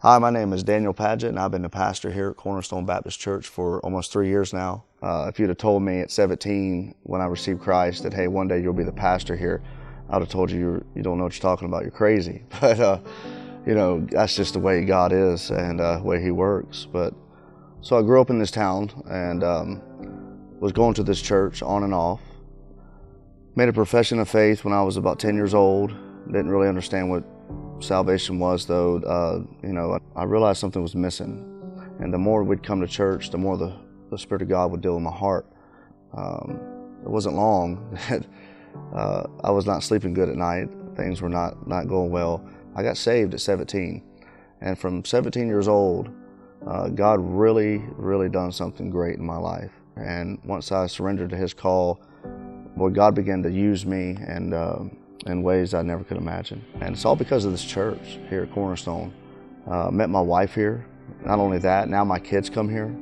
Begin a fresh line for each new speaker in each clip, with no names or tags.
Hi, my name is Daniel Padgett, and I've been the pastor here at Cornerstone Baptist Church for almost 3 years now. If you'd have told me at 17 when I received Christ that, hey, one day you'll be the pastor here, I'd have told you you don't know what you're talking about, you're crazy. But, that's just the way God is and the way He works. So I grew up in this town and was going to this church on and off. Made a profession of faith when I was about 10 years old. Didn't really understand what salvation was, though. I realized something was missing, and the more we'd come to church, the more the Spirit of God would deal in my heart. It wasn't long that I was not sleeping good at night. Things were not going well. I got saved at 17, and from 17 years old, God really done something great in my life. And once I surrendered to His call, boy, God began to use me and in ways I never could imagine. And it's all because of this church here at Cornerstone. Met my wife here. Not only that, now my kids come here.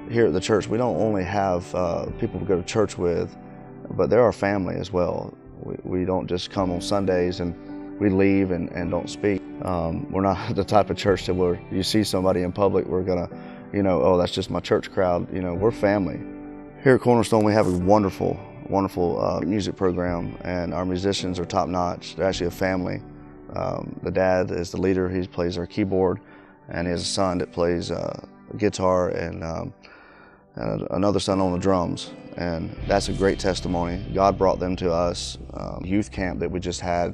Here at the church, we don't only have people to go to church with, but they're our family as well. We don't just come on Sundays and we leave and don't speak. We're not the type of church that where you see somebody in public, we're gonna, oh, that's just my church crowd. We're family. Here at Cornerstone, we have a wonderful music program, and our musicians are top-notch. They're actually a family. The dad is the leader. He plays our keyboard, and he has a son that plays guitar and another son on the drums. And that's a great testimony. God brought them to us. Youth camp that we just had,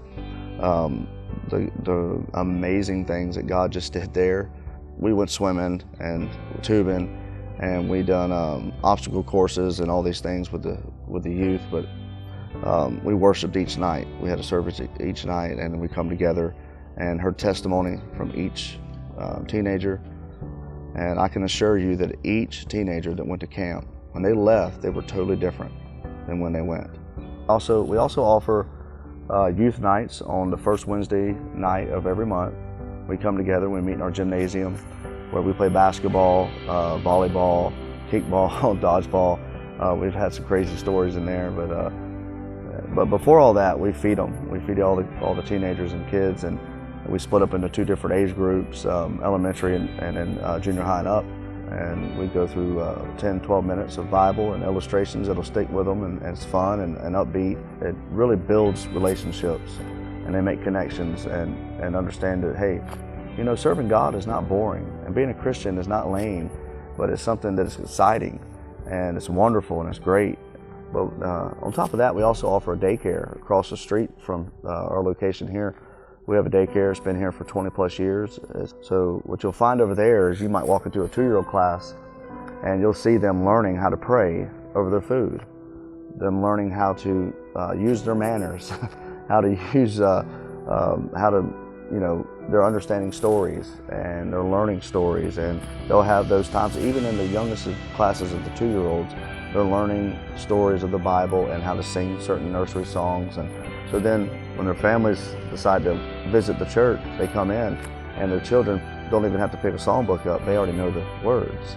the amazing things that God just did there. We went swimming and tubing, and we done obstacle courses and all these things with the youth, but we worshiped each night. We had a service each night, and we come together and heard testimony from each teenager. And I can assure you that each teenager that went to camp, when they left, they were totally different than when they went. We also offer youth nights on the first Wednesday night of every month. We come together, we meet in our gymnasium where we play basketball, volleyball, kickball, dodgeball. We've had some crazy stories in there, but before all that, we feed them. We feed all the teenagers and kids, and we split up into two different age groups, elementary and then junior high and up. And we go through 10, 12 minutes of Bible and illustrations that'll stick with them, and it's fun and upbeat. It really builds relationships, and they make connections and understand that, hey, serving God is not boring, and being a Christian is not lame, but it's something that is exciting, and it's wonderful, and it's great. But on top of that, we also offer a daycare across the street from our location here. We have a daycare. It's been here for 20 plus years. So what you'll find over there is you might walk into a 2-year-old class, and you'll see them learning how to pray over their food, them learning how to use their manners, how to use, they're understanding stories and they're learning stories, and they'll have those times, even in the youngest classes of the 2-year-olds, they're learning stories of the Bible and how to sing certain nursery songs. And so then when their families decide to visit the church, they come in and their children don't even have to pick a songbook up, they already know the words.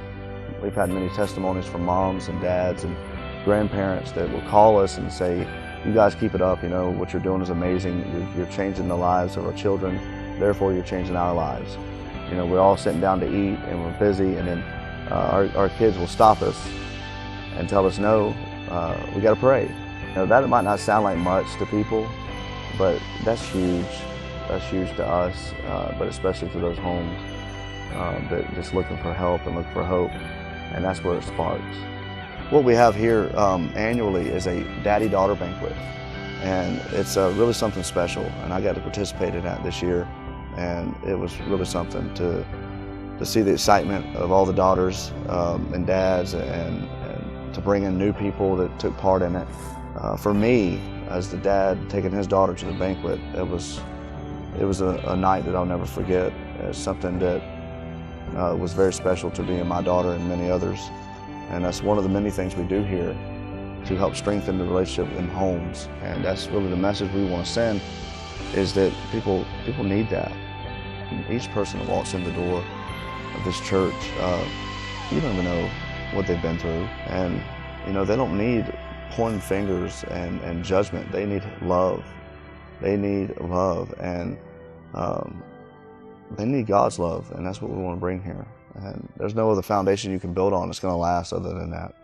We've had many testimonies from moms and dads and grandparents that will call us and say, you guys keep it up, what you're doing is amazing. You're changing the lives of our children, therefore you're changing our lives. We're all sitting down to eat and we're busy, and then our kids will stop us and tell us, no, we got to pray. That might not sound like much to people, but that's huge. That's huge to us, but especially to those homes that just looking for help and looking for hope, and that's where it sparks. What we have here annually is a daddy-daughter banquet, and it's really something special, and I got to participate in that this year, and it was really something to see the excitement of all the daughters and dads, and to bring in new people that took part in it. For me, as the dad taking his daughter to the banquet, it was a night that I'll never forget. It's something that was very special to me and my daughter and many others. And that's one of the many things we do here to help strengthen the relationship in homes. And that's really the message we want to send, is that people need that. Each person that walks in the door of this church, you don't even know what they've been through. And they don't need pointing fingers and judgment. They need love. They need love. And they need God's love, and that's what we want to bring here. And there's no other foundation you can build on that's going to last other than that.